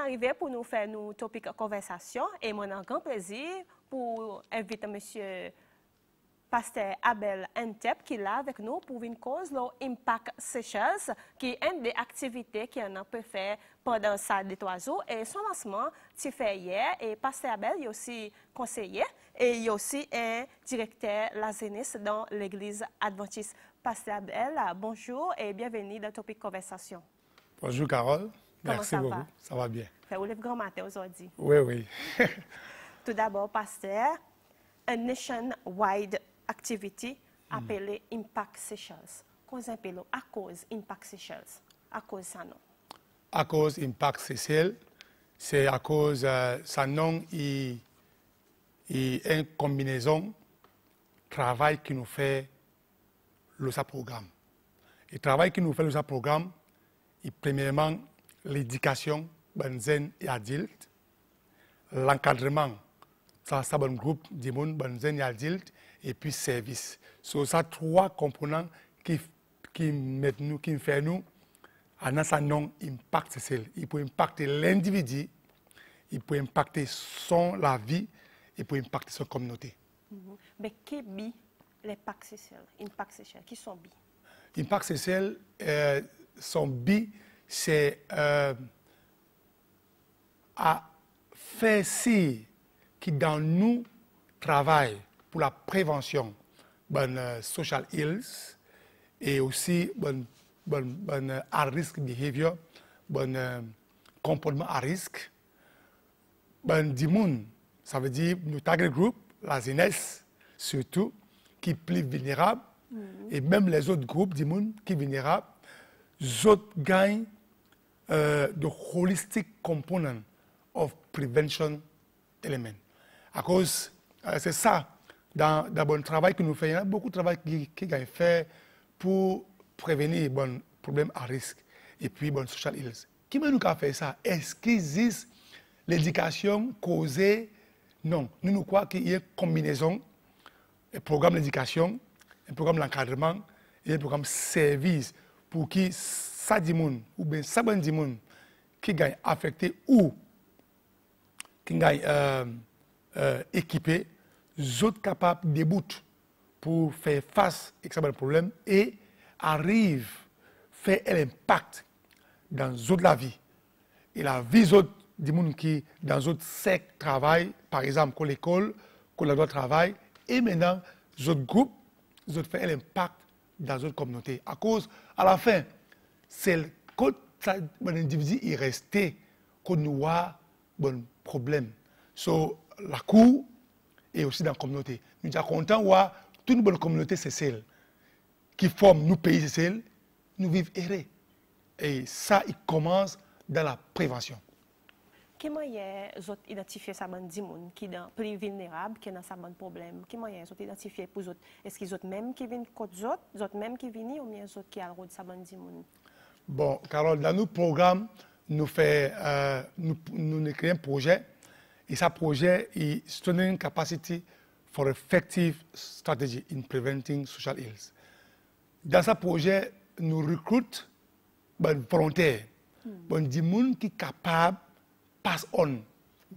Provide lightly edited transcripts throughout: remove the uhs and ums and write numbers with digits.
arrivé pour nous faire nos topics de conversation et mon un grand plaisir pour inviter monsieur Pasteur Abel Ntep qui est là avec nous pour une cause, l'Impact Seychelles, qui est une des activités qu'on a pu faire pendant sa des oiseaux. Et son lancement, tu fait hier. Et Pasteur Abel est aussi conseiller et il est aussi un directeur la jeunesse dans l'église adventiste. Pasteur Abel, bonjour et bienvenue dans Topic Conversation. Bonjour Carole. Comment Merci ça beaucoup. va? Ça va bien. Vous lève grand matin aujourd'hui. Oui, oui. Tout d'abord, Pasteur, un nationwide activity appelée Impact Seychelles. Qu'on appelle à cause Impact Seychelles. À cause ça non. À cause Impact Seychelles, c'est à cause ça nom et une combinaison travail qui nous fait le sa programme. Et travail qui nous fait le sa programme, et premièrement l'éducation benzen et adulte, l'encadrement ça bon groupe du monde benzen et adulte et puis service. So, ça trois composants qui fait nous à un nom impact social. Il peut impacter l'individu, il peut impacter la vie, il peut impacter son communauté. Mais qui est l'impact social? Impact social, qui sont bi? Impact social, son bi, c'est à faire si qui dans nous travaille pour la prévention de social ills et aussi à risque behavior, comportement à risque. Du monde, ça veut dire nous target group, la jeunesse surtout, qui est plus vulnérable, et même les autres groupes du monde qui sont vulnérables, les autres gagnent the holistic component of prevention element. À cause, c'est ça, dans le bon travail que nous faisons, il y a beaucoup de travail qui est fait pour prévenir les bon problèmes à risque et puis bon social ills. Qui m'a nous fait ça? Est-ce qu'il existe l'éducation causée? Non. Nous croyons qu'il y a une combinaison, un programme d'éducation, un programme d'encadrement et un programme de service pour qui ça dit monde ou bien ça bon dit monde qui gagne affecté ou qui gagne équipé, autres capables de débouter pour faire face à ce problème et arrive à faire l'impact dans la vie. Et la vie des gens qui dans d'autres secteurs travaillent, par exemple, comme l'école, comme le droit de travail, et maintenant, les autres groupes, les autres font l'impact dans d'autres communautés. À cause, à la fin, c'est quand l'individu est resté, qu'on nous a un problème. So, la cour et aussi dans la communauté. Nous sommes contents de voir toute une bonne communauté, c'est celle qui forme nos pays, c'est celle, nous vivons errés. Et ça, il commence dans la prévention. Comment vous identifiez ça qui est plus vulnérable, qui est dans ça problème? Comment vous identifiez pour autres? Est-ce qu'ils sont même qui viennent contre les autres même qui viennent ou bien les autres qui ont le rôle de ça Bon, Carole, dans nos programmes, nous créons un projet. Et ce projet est Strengthening Capacity for Effective Strategy in Preventing Social Ills. Dans ce projet, nous recrutons des volontaires, des gens qui sont capables de pass on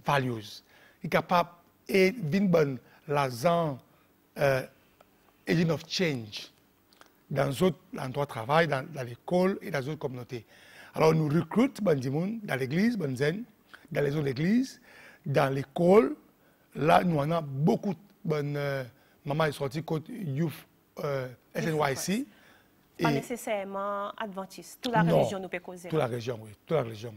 values, qui sont capables de venir l'agent agent of change dans d'autres endroits de travail, dans l'école et dans d'autres communautés. Alors nous recrutons des gens dans l'église, dans les autres églises, dans l'école. Là, nous avons beaucoup de maman est sortie côté Youth SNYC. Pas nécessairement adventiste. Toute la religion nous peut causer. Toute la région, oui. Toute la région.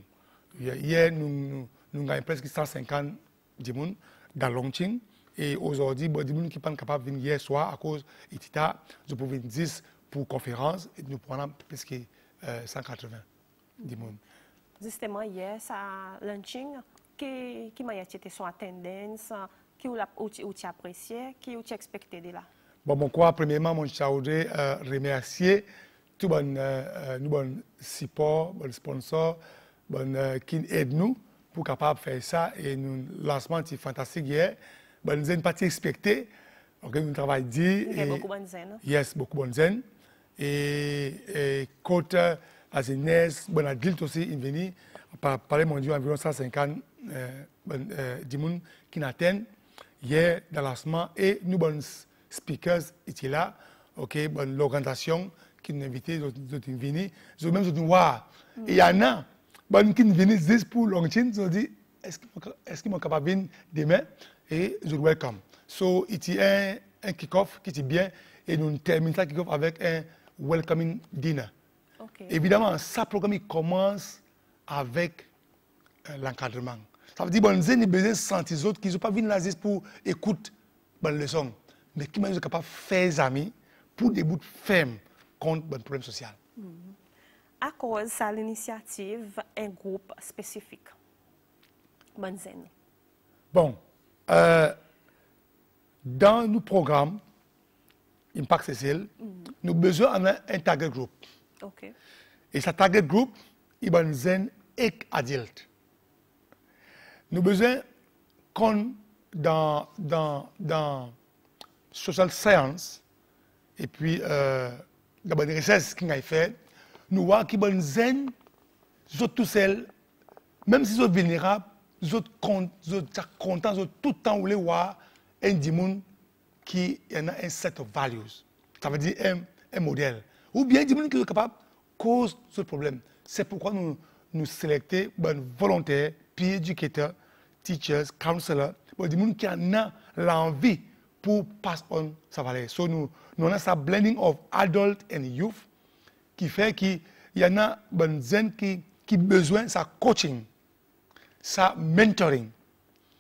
Hier, nous avons presque 150 personnes dans Longqing. Et aujourd'hui, des gens qui ne sont pas capables de venir hier soir à cause de l'ITITA, nous pouvons venir 10 pour conférence et nous prenons presque 180 personnes. Justement, hier, ça Longqing, qui m'a été son attendance, qui ou tu apprécié, qui ou tu expecté de là? Bon, premièrement, je voudrais remercier tous les supports, les sponsors qui aident nous pour capable faire ça. Et nous lancement est fantastique hier. Nous n'avons pas expecté. Nous travaillons dit. Il y a beaucoup de bonnes zen. Yes, beaucoup de bonnes zen. Et côté la jeunesse, bon adulte aussi, ils viennent. parler mon Dieu, environ 150 personnes qui n'atteignent hier dans le lancement et nous, bonnes speakers, étaient là, ok, bonne l'organisation qui nous invitait, nous venus, nous même nous voir. Et il y en a, bonnes qui nous viennent juste pour Longchin, ils ont dit, est-ce qu'ils sont capables de venir demain? Et je welcome. So, il y a un kick-off qui est bien et nous terminons ça kick-off avec un welcoming dinner. Okay. Évidemment, ça programme il commence avec l'encadrement. Ça veut dire que nous avons besoin de sentir les autres qui ne sont pas venus là juste pour écouter la leçon, mais qui sont capables de faire des amis pour des bouts fermes contre le problème social. À cause de l'initiative, un groupe spécifique. Bonne zen. Bon, dans nos programmes, Impact Cécile, nous avons besoin d'un target group. Okay. Et ce target group, il y a zen et adulte. Nous avons besoin qu'on dans social science et puis dans les recherches qu'on a fait, nous voyons qu'il y a zen, tout seul, même si ils sont vulnérables, ils sont contents, ils sont tout le temps où les voir un démon qui a un set of values. Ça veut dire un modèle. Ou bien des gens qui sont capables de causer ce problème. C'est pourquoi nous sélectons des volontaires, peer éducateurs, teachers, counselors, des gens qui ont l'envie pour passer on sa valeur. So, nous avons ce blending of adult and youth qui fait qu'il y en a des gens qui ont besoin de sa coaching, sa mentoring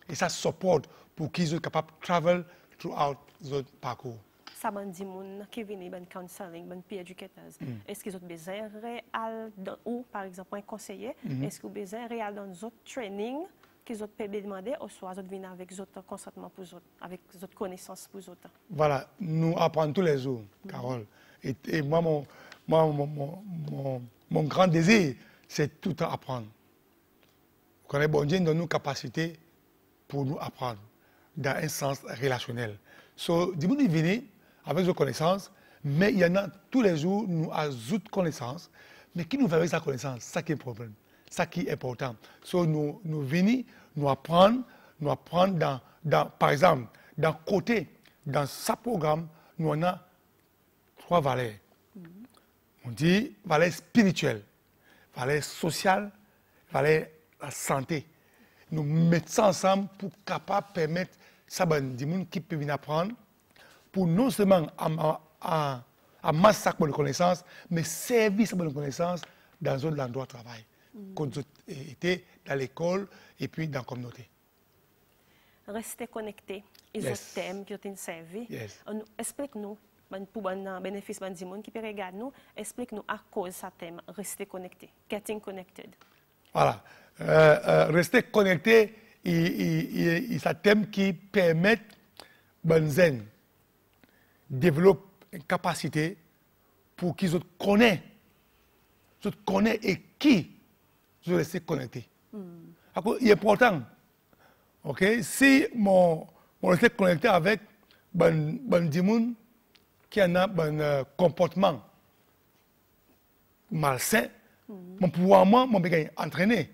et sa support pour qu'ils soient capables de travel throughout leur parcours. Ça m'a dit moun qui viennent ben counseling, ben peer educators. Est-ce qu'ils ont besoin réel ou par exemple un conseiller, est-ce qu'ils ont besoin réel dans d'autres training qu'ils ont pu demander ou soit ils viennent avec d'autres consentement pour eux, avec d'autres connaissances pour eux. Voilà, nous apprenons tous les jours, Carole. Et moi mon grand désir, c'est tout le temps apprendre. Vous connaissez, bon Dieu donne nous capacité pour nous apprendre dans un sens relationnel. So, dis-moi, nous venons avec nos connaissances, mais il y en a tous les jours, nous ajoutons connaissances, mais qui nous fait avec sa connaissance, c'est ça qui est le problème, ça qui est important. So, nous venons, nous apprendre par exemple, dans ce programme, nous avons 3 valeurs. On dit valeur spirituelle, valeur sociale, valeur la santé. Nous mettons ça ensemble pour capable permettre ça des gens qui peuvent venir apprendre pour non seulement amasser sa bonne connaissance, mais servir sa bonne connaissance dans un endroit de travail, quand ils étaient dans l'école et puis dans la communauté. Restez connectés. Ils ont thèmes qui ont servi. Explique-nous, pour le bénéfice des gens qui peuvent regarder nous, explique-nous à cause de ce thème. Restez connectés. Getting connected. Voilà. Rester connecté, c'est un thème qui permet de développer une capacité pour qu'ils connaissent et qui je reste connecté. Il est important. Okay? Si mon reste connecté avec des gens qui ont un comportement malsain, mon pouvoir, mon besoin entraîner.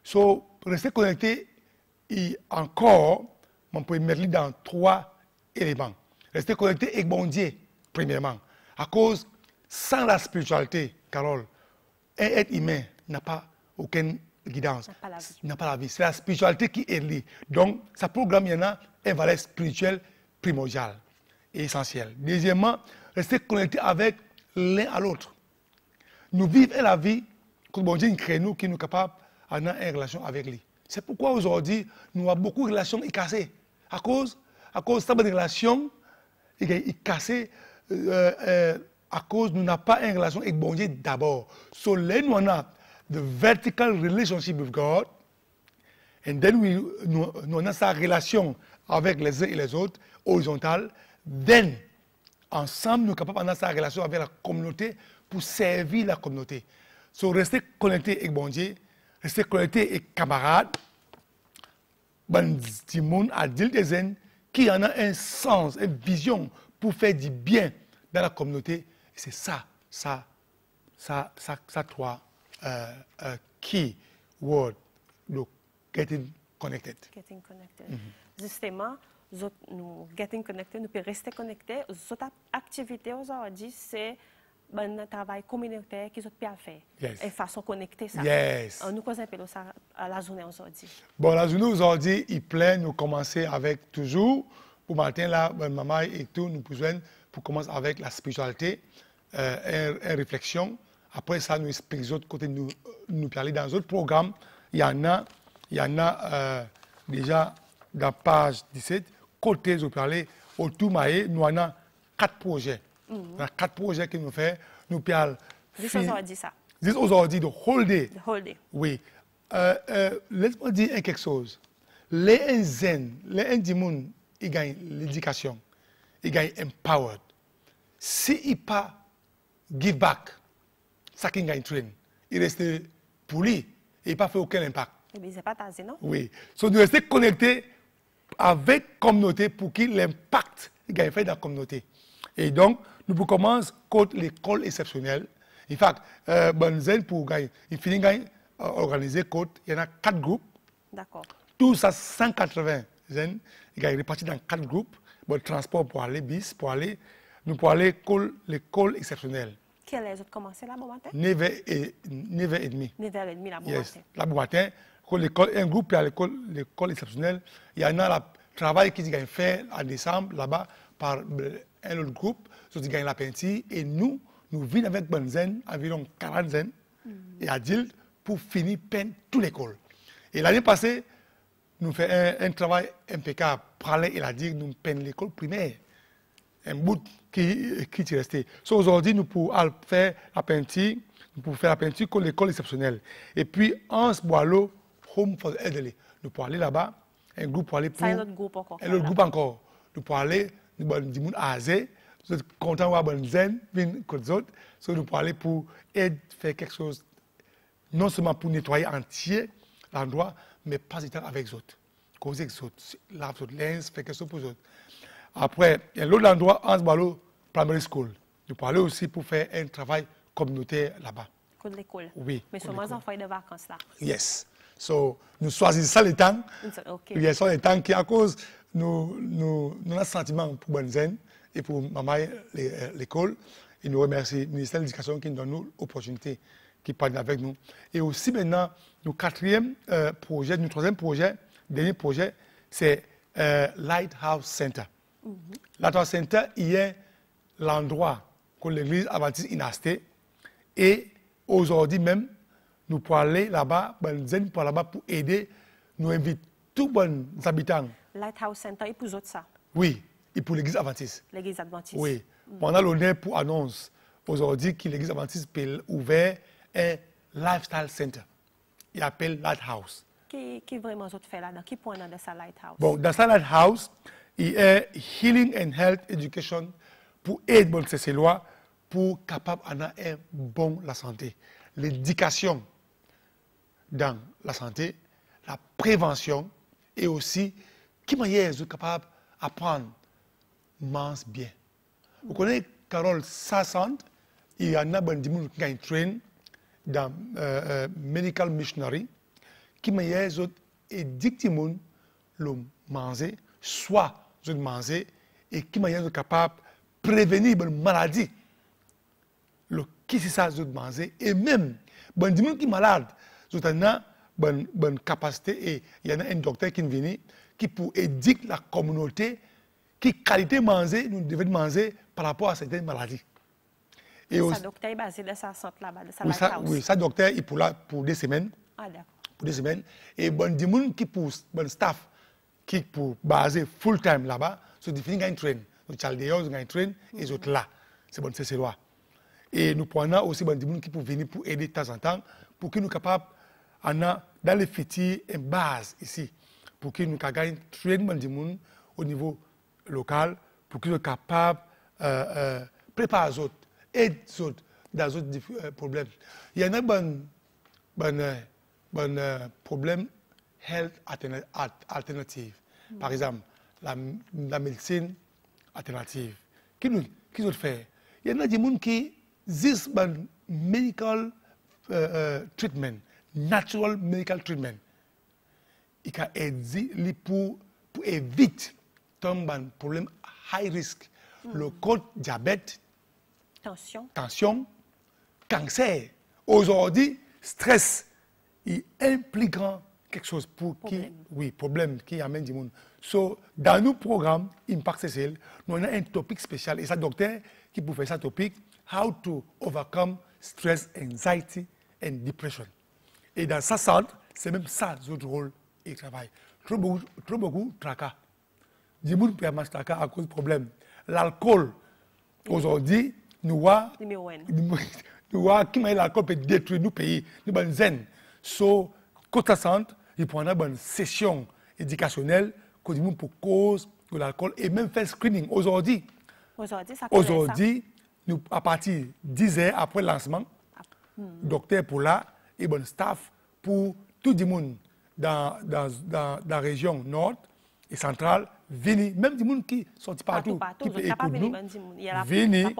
So, rester connecté, et encore, on peut mettre dans 3 éléments. Rester connecté avec bon Dieu, premièrement. À cause, sans la spiritualité, Carole, un être humain n'a pas aucune guidance. N'a pas la vie. C'est la spiritualité qui est liée. Donc, ça programme, il y en a une valeur spirituelle primordiale et essentielle. Deuxièmement, rester connecté avec l'un à l'autre. Nous vivons la vie que bon Dieu crée nous, qui nous capable d'avoir une relation avec lui. C'est pourquoi aujourd'hui, nous avons beaucoup de relations cassées. À cause de cette relation cassée, à cause nous n'avons pas une relation avec bon Dieu d'abord. So, là, nous avons the vertical relationship with God, and then nous avons sa relation avec les uns et les autres, horizontale. Then, ensemble, nous sommes capables d'avoir sa relation avec la communauté pour servir la communauté. So, rester connecté avec bon Dieu, rester connecté avec camarades, des gens adultes et jeunes qui en ont un sens, une vision pour faire du bien dans la communauté. C'est ça 3 qui word, le getting connected. Getting connected. Justement, nous getting connected, nous pouvons rester connectés. Les autres activités aujourd'hui, c'est un travail communautaire qu'ils ont pu faire. Yes. Et façon connectée ça. Yes. Nous cause un peu ça à la journée aujourd'hui. Bon, la journée aujourd'hui, il plaît, nous commencer avec toujours, pour matin là, maman et tout, nous besoin pour commencer avec la spiritualité, une réflexion. Après ça, nous expliquons les autres côtés, nous parler dans d'autres programmes. Il y en a déjà dans page 17, côté nous parler autour maïe, nous en avons 4 projets. Dans 4 projets que nous faisons, nous parlons. Dis aujourd'hui ça. Dis aujourd'hui, the whole day. The whole day. Oui. Laisse-moi dire quelque chose. Les zen, les indiens, ils gagnent l'éducation, ils gagnent empowered. S'ils pas give back, ça qu'ils gagnent train, ils restent polis et pas fait aucun impact. Eh bien, c'est pas tasé, non? Oui. So, nous restons connectés avec la communauté pour qu'il l'impact gagne fait dans la communauté. Et donc, nous pouvons commencer contre l'école exceptionnelle. En fait, Bonzen pour gagner, il finit gagner organiser contre, il y en a 4 groupes. D'accord. Tous ça 180 jeunes, ils gagnent répartis dans 4 groupes. Bon, transport pour aller, bis pour aller, nous pour aller l'école exceptionnelle. Quelle est votre commencé là, bon matin? 9h30. 9h30 là, bon Yes. matin. Là, bon matin, un groupe à l'école exceptionnelle, il y en a le travail qui gagne fait en décembre là-bas par un autre groupe, qui gagne la peinture, et nous venons avec Bonzen, environ 40 zen, et adultes, pour finir peindre toute l'école. Et l'année passée, nous faisons un travail impeccable. Parler et la dire, nous peignons l'école primaire. Un bout qui est resté. So, aujourd'hui, nous pouvons faire la peinture, comme l'école exceptionnelle. Et puis, Hans Boileau, Home for the Elderly. Nous pouvons aller là-bas, un groupe pour aller pour... Ça, un autre groupe encore. Un autre groupe encore. Nous pouvons aller, nous avons des gens âgés, nous sommes contents d'avoir des zen, comme les autres. So, nous pouvons aller pour aider, faire quelque chose, non seulement pour nettoyer entier l'endroit, mais pas du temps avec les autres. Causer avec les autres, laver les autres linge, faire quelque chose pour les autres. Après, il y a l'autre endroit, Hans Boileau Primary School. Nous pouvons aller aussi pour faire un travail communautaire là-bas. Côté de l'école. Oui. Mais seulement les enfants de vacances là. Yes. So, nous choisissons ça les temps. OK. Il y a ça les temps qui, à cause, nous avons un sentiment pour Bonzen et pour maman l'école. Et nous remercions le ministère de l'Éducation qui nous donne l'opportunité, qui parle avec nous. Et aussi maintenant, notre troisième projet, dernier projet, c'est Lighthouse Center. Lighthouse Center, il est l'endroit que l'église adventiste a acheté. Et aujourd'hui même, nous pouvons aller là-bas, pour aider, nous inviter tous les habitants. Lighthouse Center, et pour autres ça? Oui, et pour l'église adventiste. L'église adventiste? Oui. On a l'honneur pour annoncer aujourd'hui que l'église adventiste peut ouvrir un lifestyle center. Il appelle Lighthouse. Qui vraiment autres fait là-dedans? Qui point dans sa Lighthouse? Bon, dans sa Lighthouse, il y a Healing and Health Education pour aider bon ces lois pour capable d'avoir un bon la santé. L'éducation dans la santé, la prévention et aussi qui manière est capable d'apprendre mange bien. Vous connaissez Carole Sassand, il y en a des gens qui ont train dans Medical Missionary, qui manière est dictimon le manger, soit de manger, et qui manière est capable de prévenir les maladies. Qui c'est ça de manger, et même, les gens qui sont malades, ils ont une capacité, et il y en a un docteur qui vient, qui peut éduquer la communauté, qui qualité manger, nous devons manger par rapport à certaines maladies. Et ça, docteur est basé dans sa centre là-bas, de sa Lighthouse? Oui, ça, docteur, il est là pour des semaines. Ah, d'accord. Pour des semaines. Et bon, des gens qui pour staff, qui pour baser full time là-bas, sont définis un train. Donc, Chaldéos, un train, et les autres là. C'est bon, c'est loi. Et nous prenons aussi des gens qui peuvent venir pour aider de temps en temps, pour que nous soyons capables, dans les futurs, une base ici, pour que nous gagnions traitement des gens au niveau local, pour qu'ils soient capables de préparer les autres, aider les autres dans les autres problèmes. Il y en a des problèmes health alternative. Par exemple, la médecine alternative. Qu'est-ce qu'ils font? Il y en a des gens qui disent medical treatment natural medical treatment. Il a aidé pour éviter un problème high risk. Le code diabète, tension, cancer. Aujourd'hui, stress est impliquant quelque chose pour problème qui amène du monde. So, dans nos programmes Impact CCL, nous avons un topic spécial et ça docteur qui peut faire ça topic how to overcome stress, anxiety and depression. Et dans ça centre, c'est même ça notre rôle et travail. Trop beaucoup tracas. Du monde peut avoir tracas à cause de problème. L'alcool aujourd'hui nous voit qui m'a l'alcool peut détruire nos pays, nous bonnes zen. So, côté centre, il prend une bonne session éducationnelle pour cause de l'alcool et même faire screening. Aujourd'hui, nous, à partir de 10 heures après le lancement, docteur pour là et bon staff pour tout le monde dans la région nord et centrale, venir, même du monde qui sont partout, qui peut écouter nous, venir,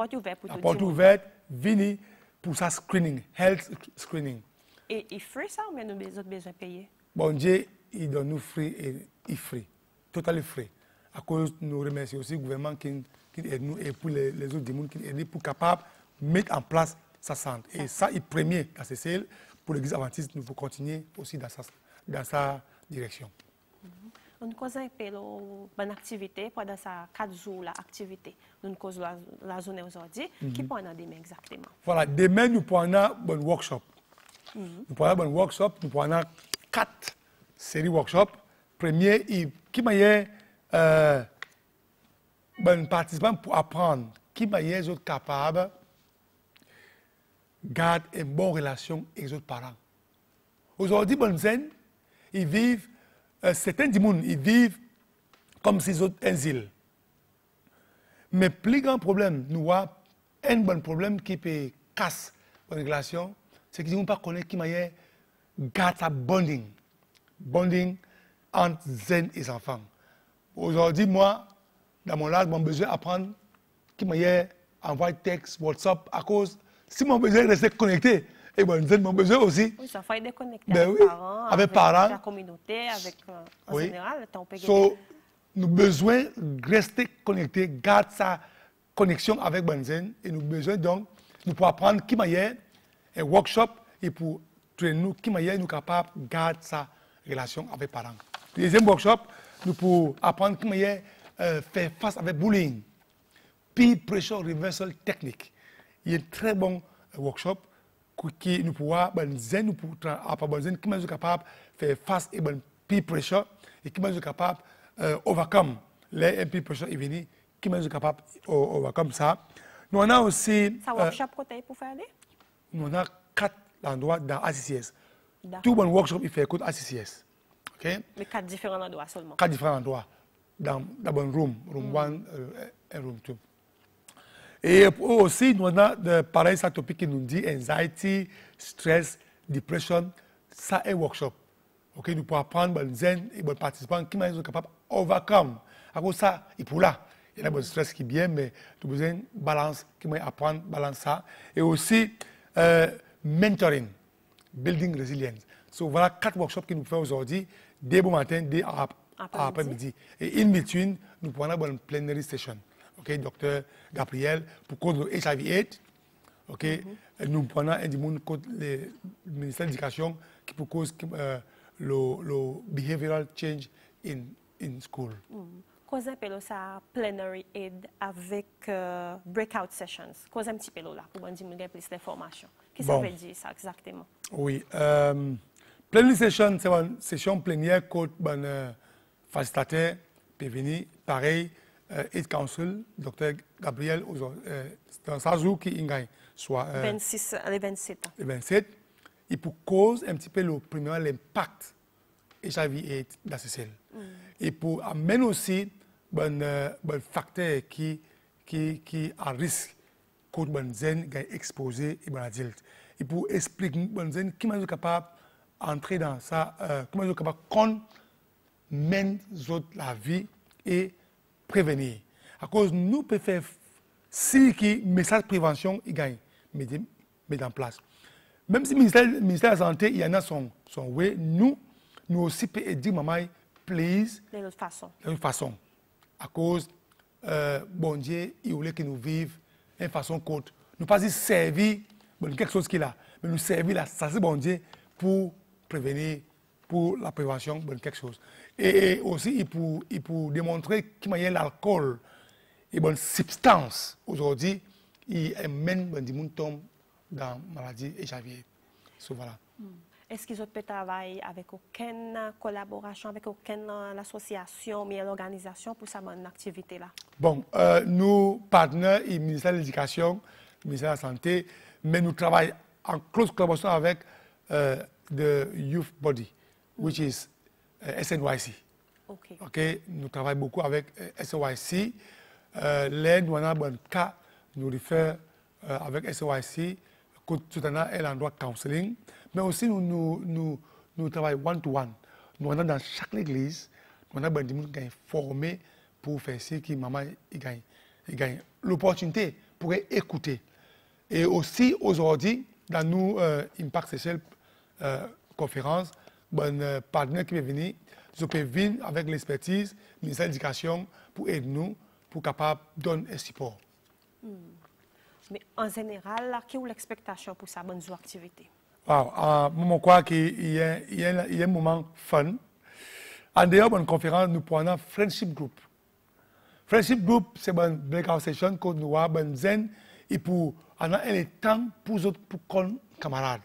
la porte ouverte, venir pour ça screening, health screening. Et il free ça ou bien nous avons besoin de payer? Bon Dieu, il donne nous free et il free, totalement free. À cause nous remercions aussi le gouvernement qui aide nous et pour les autres du monde qui aident pour capable mettre en place sa santé. Et ça est premier dans CCL. Pour l'église adventiste, nous faut continuer aussi dans sa direction. Nous causons un peu de activité pendant ça 4 jours l'activité. Nous causons la journée aujourd'hui. Qui peut en demain exactement? Voilà, demain nous prenons un bon workshop. Nous prenons un bon workshop. Nous prenons 4 séries workshops. Premier, qui m'a bon participant pour apprendre qui est capable de garder une bonne relation avec les autres parents. Aujourd'hui, bon zen, ils vivent, certains du monde, ils vivent comme si ils étaient un île. Mais le plus grand problème, nous avons un bon problème qui peut casser la relation, c'est qu'ils ne pas connaître qui est garder sa bonding entre zen et les enfants. Aujourd'hui, moi, dans mon âge, j'ai besoin d'apprendre qui m'a envoyé texte, WhatsApp, à cause, si mon besoin de rester connecté, et bon, mon besoin aussi. Oui, ça fait déconnecter avec parents, la communauté, avec en général, ton pays. So, nous avons besoin de rester connectés, garder sa connexion avec Bonzen, et nous avons besoin donc, nous pour apprendre qui m'a un workshop, et pour traîner nous, qui m'a nous capable de garder sa relation avec parents. Deuxième workshop, nous pour apprendre qui m'a faire face avec bullying, peer pressure reversal technique. Il y a un très bon workshop qui nous pourra nous pour qui est capable de faire face à peer pressure et qui est capable overcome les peer pressure et venir qui est capable overcome ça. Nous on a aussi ça workshop pour faire aller. Nous on a 4 endroits dans ACCS. Tout bon workshop il fait écoute ACCS. OK? Mais 4 différents endroits seulement. 4 différents endroits dans bon room 1 et room 2. Et aussi, nous avons pareil, ça topic qui nous dit anxiety, stress, depression, ça est workshop. Ok, nous pouvons apprendre les zen et les participants qui sont capables d'overcome. À cause de ça, il pour là. Il y a un stress qui est bien, mais nous avons besoin de balance, qui m'a apprendre balance ça. Et aussi, mentoring, building resilience. Donc voilà 4 workshops que nous faisons aujourd'hui, dès bon matin, dès après-midi. Et in between, nous prenons une plenary session. Ok, docteur Gabriel, pour cause de HIV/AIDS, ok, nous prenons un du monde contre le ministère de l'Éducation qui pour cause le behavioral change in school. Qu'est-ce que c'est ça plenary aid avec breakout sessions? Qu'est-ce que c'est là pour nous dire plus d'informations? Qu'est-ce que ça veut dire ça exactement? Oui, plenary session, c'est une session plénière que le facilitateur peut venir, pareil. Aid Council, Dr. Gabriel, dans sa jour qui est soit 26 les 27. Le 27, et pour cause un petit peu l'impact HIV/AIDS dans ces cellules. Et pour amener aussi un facteur qui a risque contre les jeunes exposés et les adultes. Et pour expliquer aux jeunes comment ils sont capables d'entrer dans ça, comment ils sont capables de mener la vie et prévenir. À cause nous pouvons faire si le message de prévention il gagne, mettre en place. même si le ministère de la Santé, il y en a son way, nous aussi pouvons dire, maman, please, de l'autre façon. De toute façon. À cause, bon Dieu, il voulait que nous vivions d'une façon courte. Nous pas dire servir quelque chose qu'il a, mais nous servir là, ça c'est bon Dieu pour prévenir, pour la prévention de quelque chose. Et aussi, il pour démontrer qu'il y a l'alcool et bonne substance aujourd'hui, il mène des gens tombent dans la maladie HIV. So, voilà. Est-ce qu'ils ont pu travailler avec aucune collaboration, avec aucune association, mais l'organisation pour sa bonne activité là? Bon, nous partenaires du ministère de l'Éducation, du ministère de la Santé, mais nous travaillons en close collaboration avec the Youth Body, which is SNYC. Okay. Nous travaillons beaucoup avec SNYC. Là, nous avons un cas, nous référons avec SNYC, tout un endroit counseling. Mais aussi, nous travaillons one-to-one. Nous avons dans chaque église, nous avons des gens qui sont formés pour faire ce que maman gagne. L'opportunité pour écouter. Et aussi, aujourd'hui, dans nos Impact Seychelles conférences, un partenaire qui est venu, je peux venir avec l'expertise du ministère de l'Éducation pour aider nous, pour capable donner un support. Mais en général, quelle est l'expectation pour sa bonne activité? Wow, je crois qu'il y a un moment fun. En dehors de la conférence, nous prenons Friendship Group. Friendship Group, c'est une breakout session que nous avons zen et pour avoir un temps pour les camarades.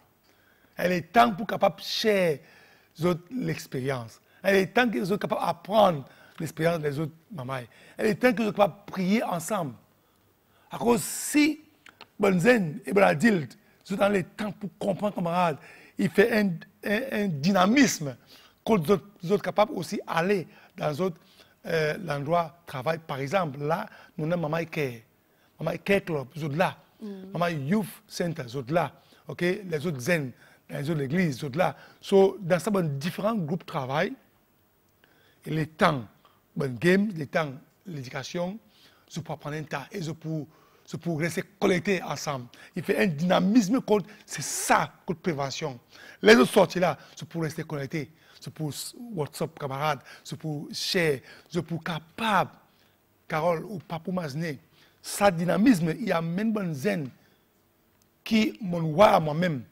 Elle est temps pour capable share l'expérience. Elle est temps que les autres capables d'apprendre l'expérience des autres mamans. Elle est temps que les autres capables prier ensemble. À cause si Bonzen et Bonadild sont dans le temps pour comprendre camarades, il fait un dynamisme que les autres capables aussi aller dans l'endroit de travail. Par exemple, là, nous avons Maman Care Club, les autres là. Maman Youth Center, les autres là. Okay? Les autres zen, les autres églises, les autres là. So, dans ça, différents groupes de travail, et les temps, game, les temps, l'éducation, je peux prendre un temps et je peux rester connectés ensemble. Il fait un dynamisme, c'est ça, de prévention. Les autres sorties là, je peux rester connectés. Je peux WhatsApp camarades, je peux share, je peux capable, Carole ou Papou Mazné, ça dynamisme, il y a même bon zen qui m'ont voit moi-même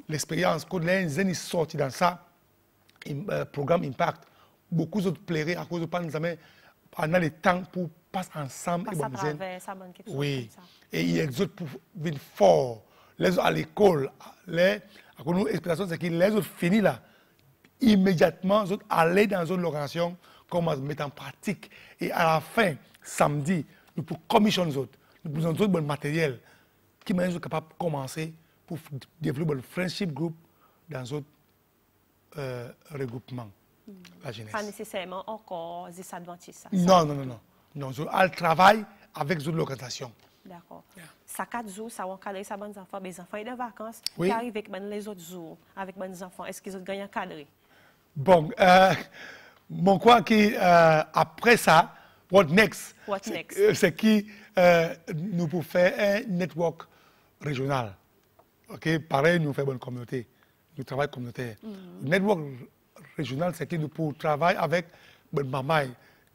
l'expérience. Quand les zen sont sortis dans ça, programme Impact, beaucoup d'autres plairaient à cause de pas nous pendant le temps pour passer ensemble et bon zen. Oui. Et il y a des autres pour venir fort. Les autres à l'école, nos explications c'est que les autres finissent là. Immédiatement, les autres allaient dans une organisation, comment mettre en pratique. Et à la fin, samedi, nous pouvons commissionner les autres. Nous pouvons donner bon matériel qui m'a été capable de commencer pour développer un friendship group dans d'autres regroupements. La jeunesse. Pas nécessairement encore des adventistes. Non, je travaille avec d'autres organisations. D'accord. Ça 4 jours, ça va cadrer ça bonnes enfants, les enfants et des vacances. Oui. Qui arrivent avec les autres jours, avec les enfants, est-ce qu'ils ont gagné un cadre? Bon, mon quoi qui après ça, what next? C'est qui nous pouvons faire un network régional. Ok, pareil, nous faisons une communauté, nous travaillons communautaire. Network régional, c'est que nous pouvons travailler avec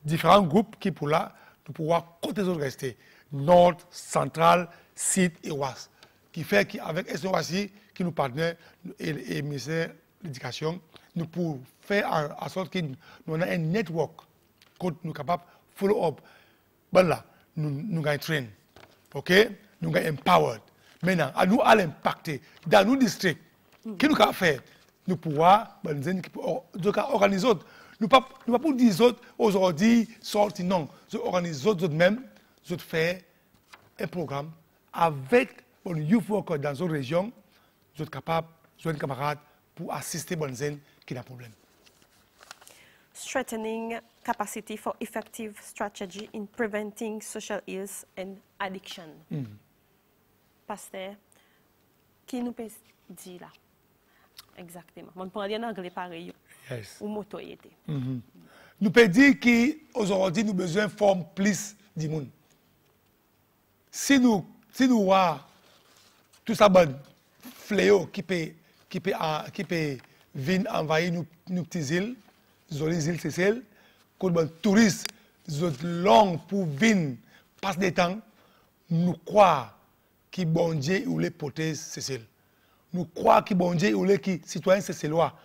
différents groupes qui pour là, nous pouvons côté autres rester. Nord, Central, Sud et Ouest. Qui fait qu'avec SOAC, qui nous partenaire et le ministère de l'Éducation, nous pouvons faire en sorte que nous avons un network que nous sommes capables de follow-up. Bon là, nous gagnons train. OK? Nous gagnons empowered. Maintenant, à nous à l'impacter dans nos districts. Qu'est-ce que nous pouvons faire? Nous pouvons organiser autres. Nous ne pouvons pas pour dire autres aujourd'hui, sortir, non. Nous organisons autres mêmes. Nous faisons un programme avec les youth workers dans nos régions. Nous sommes capables, nous sommes camarades pour assister les gens qui ont un problème. Strengthening capacity for effective strategy in preventing social ills and addiction. Pasteur, qui nous peut dire là? Exactement. On peut dire en anglais pareil. Yes. Ou moto était. Nous pouvons dire qu'aujourd'hui, nous avons besoin de former plus du monde. Si nous avons tout ça, fléau qui peut venir envahir nos petites îles, les îles Seychelles, quand les touristes sont longs pour venir passer des temps, nous croyons que bon Dieu ou les protéger Seychelles. Nous croyons que bon Dieu ou les citoyens seychellois,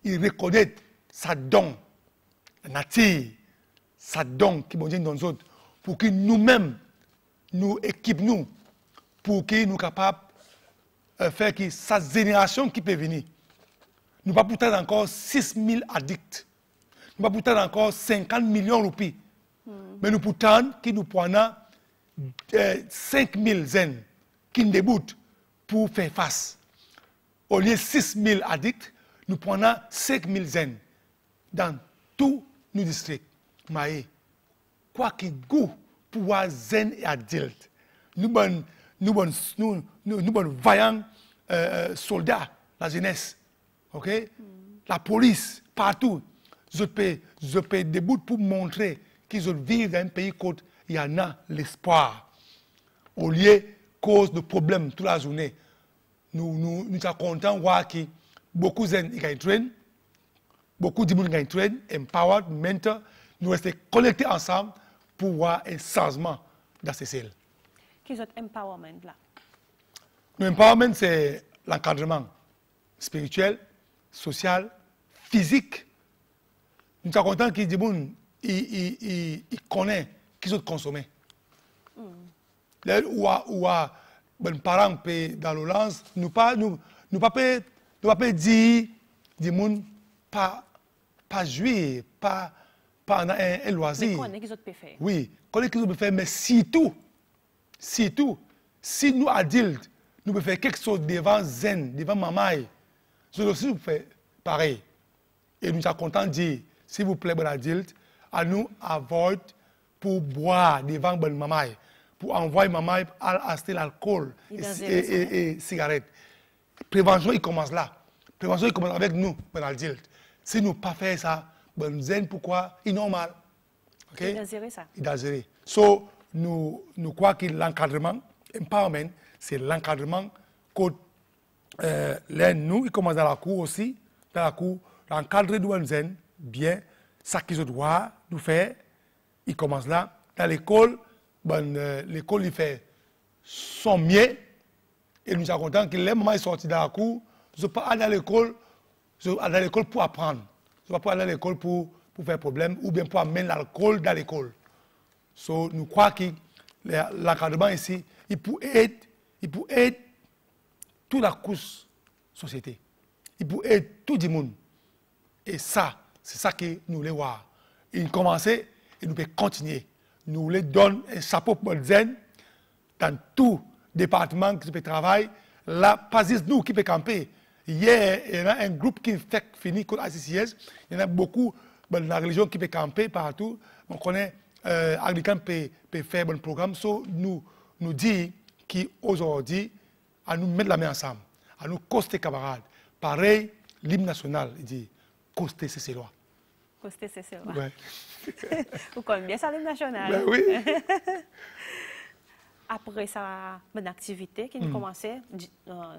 ils reconnaissent sa don, la nature, sa don que bon Dieu nous donne pour que nous-mêmes, nous équipons, pour que nous soyons capables de faire que sa génération qui peut venir, nous ne pouvons pas peut-être encore 6 000 addicts, nous ne pouvons pas peut-être encore 50 millions de roupies, mais nous pouvons que nous prenons 5 000 zen qui nous déboutent pour faire face. Au lieu de 6 000 addicts, nous prenons 5 000 zen dans tous nos districts. Mais, quoi qu'il goût pour zen et adulte, nous sommes vaillants soldats, la jeunesse, okay? La police, partout. Je peux debout pour montrer qu'ils vivent dans un pays où il y en a l'espoir. Au lieu cause de problèmes toute la journée, nous sommes contents de voir que beaucoup de gens gagnent, beaucoup de gens gagnent, empowered, mentor, nous restons connectés ensemble pour voir un changement dans ces cells. Qu'est-ce que l'empowerment là? L'empowerment, c'est l'encadrement spirituel, social, physique. Nous sommes contents que les gens connaissent qu'ils ont consommé. Là où les parents dans le lance, nous pas dire des gens pas jouer, pas un loisir. Mais connaît qu'ils ont pu faire. Oui, connaît qu'ils ont pu faire, mais surtout, si nous adultes, nous pouvons faire quelque chose devant zen, devant maman, nous aussi nous faire pareil. Et nous sommes contents de dire, s'il vous plaît, bon adulte, à nous avoid pour boire devant bonne maman, pour envoyer maman à acheter l'alcool et cigarettes. Prévention, il commence là. Prévention, il commence avec nous, bon adulte. Si nous ne pas faire ça, bon zen, pourquoi? Il est normal. Okay? Il doit gérer ça. Il doit gérer. So, nous croyons que l'encadrement, empowerment, c'est l'encadrement que nous, il commence dans la cour aussi, dans la cour, l'encadrer de zen, bien, ça qu'ils doivent nous faire, il commence là. Dans l'école, l'école, il fait son mieux, et nous sommes contents que les moments ils sortent dans la cour, je ne vais pas aller à l'école, pour apprendre. Je ne vais pas aller à l'école pour faire problème, ou bien pour amener l'alcool dans l'école. So, nous croyons que l'encadrement ici, il peut aider toute la couche société. Il peut aider tout le monde. Et ça, c'est ça que nous voulons voir. Il commence et nous pouvons continuer. Nous voulons donner un chapeau pour le zen dans tout département qui peut travailler. Là, pas juste nous qui peut camper. Hier, il y a un groupe qui fait fini contre ACCS. Il y en a beaucoup dans la religion qui peut camper partout. On connaît Anglican peut faire un programme. So, nous dit qu'aujourd'hui, à nous mettre la main ensemble, à nous coster camarades. Pareil, l'hymne national, il dit coster c'est lois. Coster c'est lois. Ouais. Vous connaissez bien ça, l'hymne national. Ben oui. Après sa bonne activité qui a commencé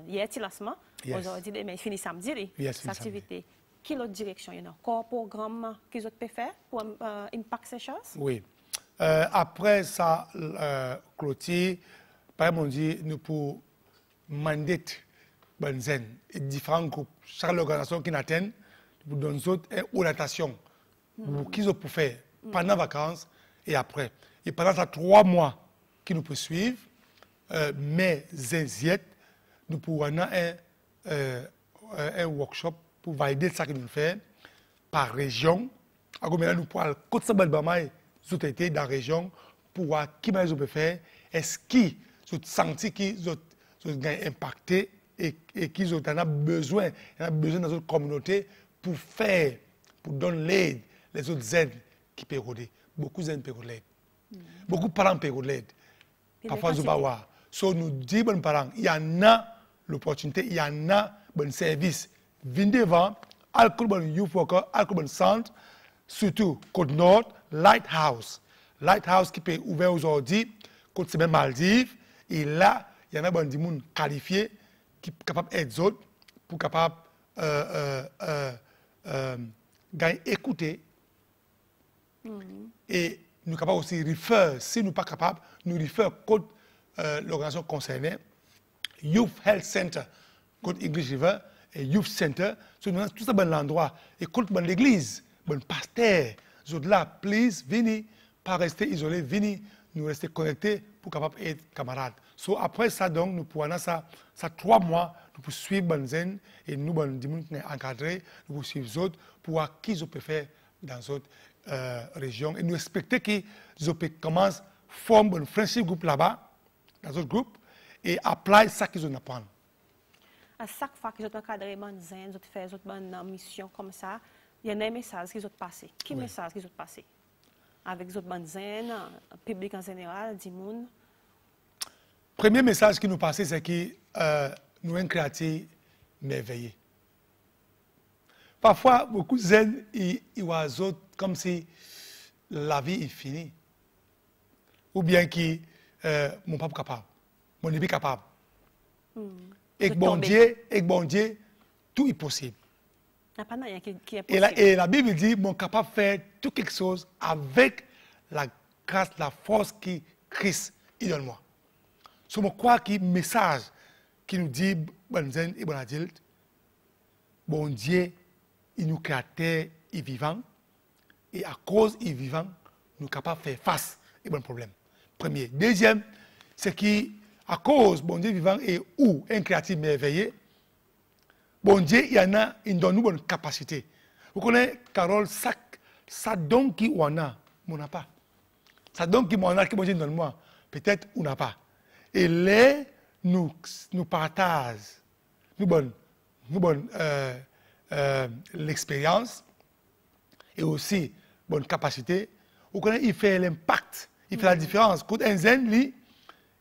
hier, petit lancement, aujourd'hui, mais fini samedi, cette activité. Quelle autre direction il y a encore programme qu'ils ont pu faire pour Impact Seychelles? Oui. Après ça, clôture, par exemple, on dit nous pour mandate Benzen et différents groupes, chaque organisation qui n'atteint, pour donner une orientation qu'ils ont pour faire pendant les vacances et après. Et pendant ces 3 mois qui nous poursuivent, mais Zenziet, nous pourrons avoir un workshop pour valider ce que nous faisons par région. Maintenant, nous pourrons aller dans la région pour voir qui nous peut faire. Est-ce qu'ils ont senti qu'ils ont impacté et qu'ils ont besoin dans notre communauté pour faire, pour donner l'aide, les autres aides qui peuvent aider. Beaucoup d'aides peuvent aider. Beaucoup de parents peuvent aider. Parfois, je ne sais pas. So, nous disons aux parents, il y en a l'opportunité, il y en a bon service. Venez devant, alcool bon youth worker, alcool bon centre, surtout Côte Nord, Lighthouse. Lighthouse qui peut ouvrir aujourd'hui, Côte Semaine Maldives. Et là, il y en a bon des gens qualifiés qui est capable d'aider les autres, pour capable écouter. Et nous sommes capables aussi de refaire, si nous ne sommes pas capables, nous refaire contre l'organisation concernée, Youth Health Center, contre English River, et Youth Center, tout ça, bon endroit. Et contre l'église, bon pasteur, vous là, please, venez, pas rester isolés, venez, nous rester connectés pour capable être camarades. So, après ça, donc, nous pouvons ça 3 mois, nous pouvons suivre Bonzen et nous, bon, encadrer, nous pouvons suivre les autres pour voir qui ils peuvent faire dans les autres régions. Et nous respecter qu'ils commencent à former un friendship group là-bas, dans d'autres groupes, et appliquer ça qu'ils ont appris. À chaque fois qu'ils ont encadré Bonzen, ils ont fait une mission comme ça, il y a un message qu'ils ont passé. Quel message qu'ils ont passé? Avec les autres Bonzen, le public en général, du monde. Le premier message qui nous passait, c'est que nous sommes créatifs merveilleux. Parfois, beaucoup de zen, ils voient les autres comme si la vie est finie. Ou bien qu'ils ne sont pas capables. Mon n'est pas capable. Et bon Dieu, tout est possible. Il n'y a pas rien qui est possible. Et la Bible dit, mon capable de faire tout quelque chose avec la grâce, la force que Christ donne moi. So, je crois que le message qui nous dit, bon zen et bon adulte, bon Dieu, il nous créateur est vivant, et à cause il est vivant, nous sommes capables de faire face aux bons problèmes. Premier. Deuxième, c'est qu'à cause bon Dieu vivant et ou un créatif merveilleux, bon Dieu, il donne nous bonne capacité. Vous connaissez, Carole, ça donne qui on a, mais on n'a pas. Ça donne qui on a, qui bon Dieu donne moi, peut-être on n'a pas. Et là, nous partageons, l'expérience et aussi bonne capacité. Vous connaissez, il fait l'impact, il fait la différence. Quand un zen, lui,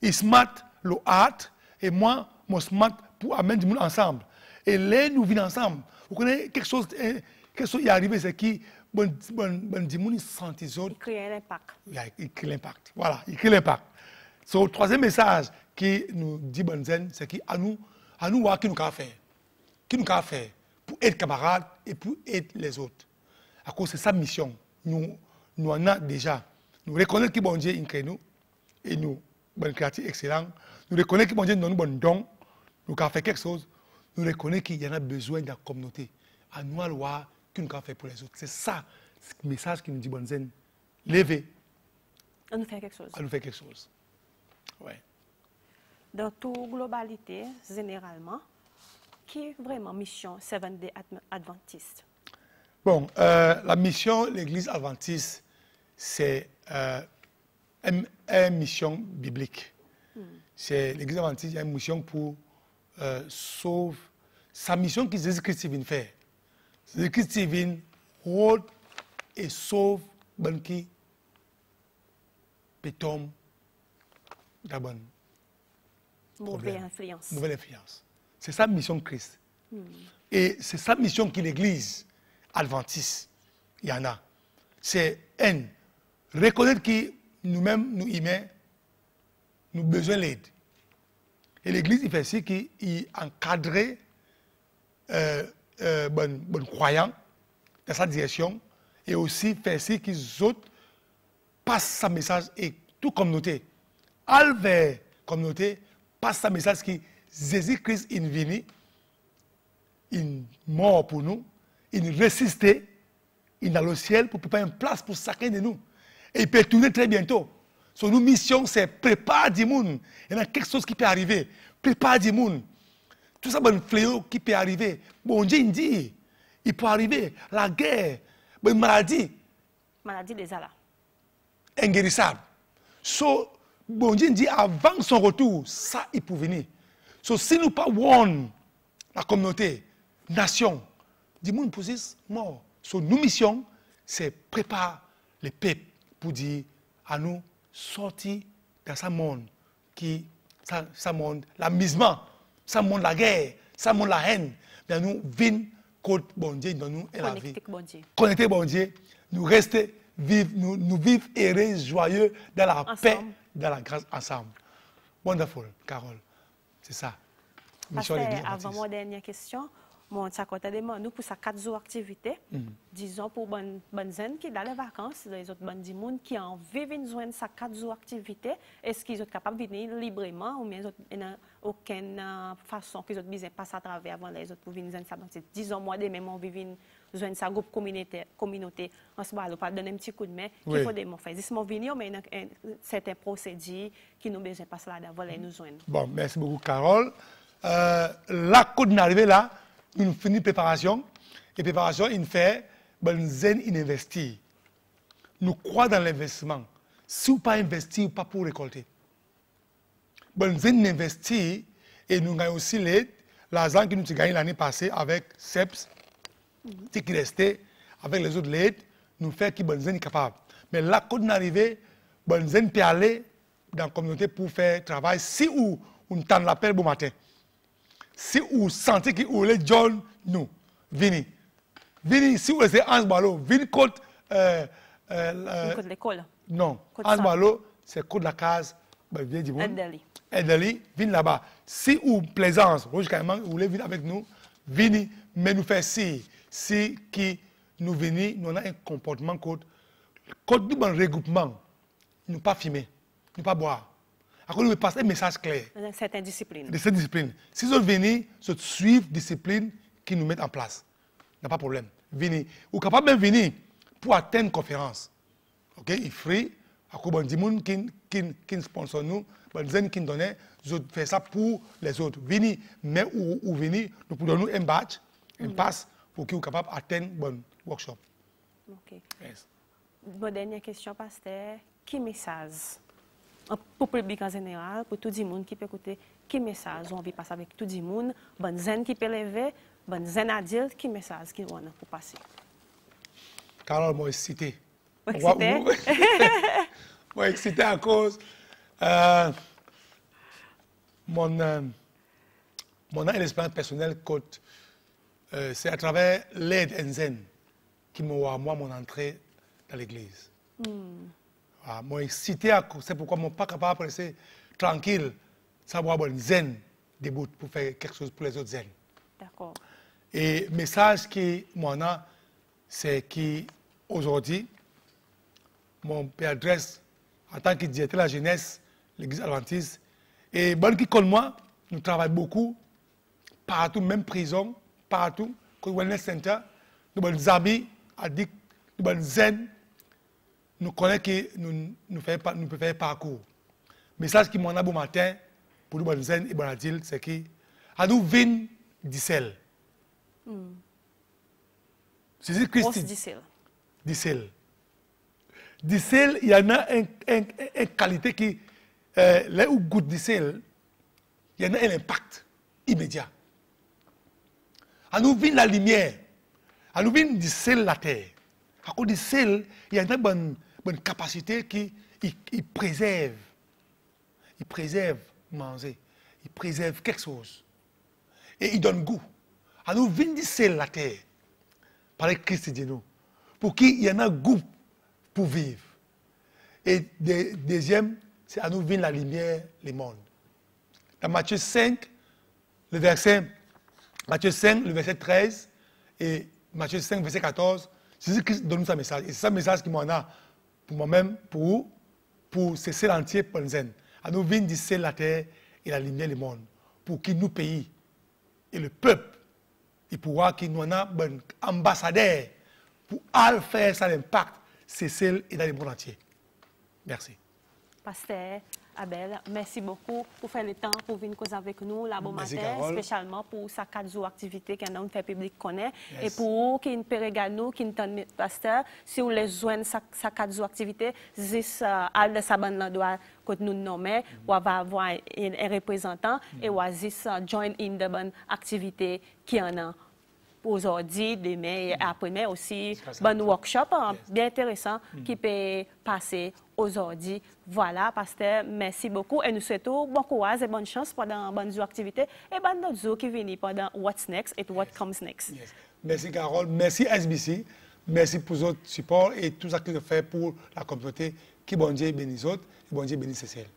il smart le art et moi, mon smart pour amener du monde ensemble. Et là, nous vivons ensemble. Vous connaissez quelque chose qui est arrivé, c'est qui bon du monde, il sent les autres. Il crée l'impact. Il crée l'impact. Voilà, il crée l'impact. So, le troisième message qui nous dit Bonzen, c'est qu'à nous voir qui nous avons fait. Qui nous avons fait pour être camarades et pour aider les autres. À cause de sa mission, nous en avons déjà. Nous reconnaissons que bon Dieu est crée nous et nous, bon créatif excellent. Nous reconnaissons que bon Dieu nous donne bon don. Nous avons fait quelque chose. Nous reconnaissons qu'il y en a besoin dans la communauté. À nous à voir qui nous avons fait pour les autres. C'est ça le message qui nous dit Bonzen. Levez. À nous faire quelque chose. À nous faire quelque chose. Ouais. Dans toute globalité, généralement, qui est vraiment mission Seventh-day Adventiste? Bon, la mission de l'Église adventiste, c'est une mission biblique. C'est l'Église adventiste, il y a une mission pour sauver. Sa mission que Jésus-Christ vient faire. Jésus-Christ vient rôle et sauve ben qui pétom d'abord. Mauvaise influence. Nouvelle influence. C'est ça la mission de Christ. Et c'est ça la mission que l'Église adventiste, il y en a. C'est reconnaître que nous-mêmes, nous humains, nous avons besoin d'aide. Et l'Église, il fait aussi qu'il encadre bon croyants dans sa direction et aussi fait aussi qu'ils autres passent sa message et toute communauté. Vers communauté, passe sa message que Jésus-Christ est venu, il est mort pour nous, il résistait, il est dans le ciel pour préparer une place pour chacun de nous. Et il peut tourner très bientôt. Son mission, c'est préparer du monde. Il y a quelque chose qui peut arriver. Préparer du monde. Tout ça, bon fléau qui peut arriver. Bon Dieu, il dit, il peut arriver. La guerre, une maladie. Maladie déjà là. Inguérissable. So, bon Dieu dit, avant son retour, ça, il peut venir. So, si nous pas warn la communauté, nation, du monde pour mort. So, nos missions, c'est préparer les peuples pour dire à nous sortir dans ce monde ça monde l'amusement, ça monde la guerre, ça monde la haine. Mais nous vîmes contre bon Dieu dans nous et la vie. Connecter bon Dieu, nous rester vivre, nous vivre heureux, joyeux dans la paix, dans la grâce ensemble. Wonderful, Carole. C'est ça. mission de l'église. Avant ma dernière question, mon s'accorde demande nous pour ça 4 jours d'activité. Disons pour bonne zen qui dans les vacances, les autres bonnes monde qui en vivent joindre ça 4 jours d'activité, est-ce qu'ils sont capables de venir librement ou bien ils n'ont aucune façon qu'ils ont besoin passer à travers avant les autres pour venir joindre ça. Disons moi demain on vivre joindre ça groupe communauté en ce moment pas donner un petit coup de main qu'il faut demain faire. Dis moi venir mais c'est un procédé qui nous besoin passer là d'avant les nous joindre. Bon, merci beaucoup Carole. La côte d'arrivée là, nous finissons préparation. Et préparation, il fait, ben, zen, il investit. Nous croyons dans l'investissement. Si vous pas investir, pas pour récolter. Ben, zen investit et nous gagnons aussi l'argent que nous avons gagné l'année passée avec CEPS, ce qui restait avec les autres l'aide, nous fait que ben, zen est capable. Mais la côte d'arrivée, ben, zen peut aller dans la communauté pour faire travail si on tend l'appel bon matin. Si vous sentez que vous voulez John, nous, venez. Venez, si vous êtes en ballot, venez côte. Côte l'école. Non, en ballot, c'est côte la case. Edeli, venez là-bas. Si vous plaisance, vous voulez venir avec nous, venez, mais nous faire si qui nous venez, nous avons un comportement côte. Côte du bon regroupement, nous pas fumer, nous pas boire. Alors, nous passons un message clair. De cette discipline. De cette discipline. Si vous venez, vous suivez la discipline qui nous met en place. Il n'y a pas de problème. Venez. Vous êtes capable de venir pour atteindre une conférence. OK? Il est free. À quoi des gens qui sponsor nous, des gens qui nous donnent, nous faisons ça pour les autres. Venez, mais ou venez, nous pouvons donner un badge, un pass pour qu'ils soient capables d'atteindre un workshop. OK. Yes. Ma dernière question, pasteur. Quel message? Pour le public en général, pour tout le monde qui peut écouter, quel message on veut passer avec tout le monde, bonne zen qui peut lever, bonne zen à dire, quel message qui on a pour passer? Carole, moi excité. Excité? Moi excité à cause mon expérience personnelle, c'est à travers l'aide en zen qui m'a ouvert mon entrée dans l'église. Moi excité, c'est pourquoi je ne suis pas capable de rester tranquille, savoir une zen debout pour faire quelque chose pour les autres zen. D'accord. Et le message que moi a, c'est qu'aujourd'hui, mon père adresse en tant que directeur de la jeunesse, l'église adventiste, et bon qui comme moi, nous travaillons beaucoup, partout, même prison, partout, comme wellness center, nous avons des amis, addicts, nous avons des zen. Nous connaissons que nous pouvons faire parcours. Le message qui m'en a bon matin pour nous, bonne zen et bon adil, c'est que nous venons d'Issel. C'est Christ. D'Issel. D'Issel, il y en a une qualité qui, là où goûte d'Issel, il y en a un impact immédiat. Nous venons la lumière. Nous venons d'Issel la terre. À cause d'Issel, il y a une bonne capacité qui préserve. Il préserve manger. Il préserve quelque chose. Et il donne goût. Alors nous venons d'Issel la terre. Par Christ de nous. Pour qu'il y en a goût pour vivre. Et deuxième, c'est à nous venir la lumière, le monde. Dans Matthieu 5, le verset 13 et Matthieu 5, verset 14, Jésus-Christ donne nous un message. Et c'est ce message qui m'en a pour moi-même, pour cesser l'entier pour nous. À nous venir d'ici la terre et la lumière du monde. Pour qu'il nous pays et le peuple, et pour voir qu'il nous a un ambassadeur pour faire ça l'impact, cesser et dans le monde entier. Merci. Pasteur Abel, merci beaucoup pour faire le temps pour venir causer avec nous là bon matin, spécialement pour sa 4 jours d'activité qu'on fait public connaît et pour qu'il peut regarder nous, qui nous pasteur, si vous les joignez sa 4 jours d'activité, juste al de sa bande doit que nous nommer, ou va avoir un représentant et ou juste join in de bonne activité qui en a. Aujourd'hui, demain et après-demain aussi, bon workshop bien intéressant qui peut passer aujourd'hui. Voilà, pasteur, merci beaucoup et nous souhaitons bon courage et bonne chance pendant bonne activité et bonne d'autres jours qui viennent pendant What's Next et What Comes Next. Yes. Merci Carole, merci SBC, merci pour votre support et tout ça que vous faites pour la communauté. Qui bon Dieu bénisse autres et bon Dieu bénisse Cécile.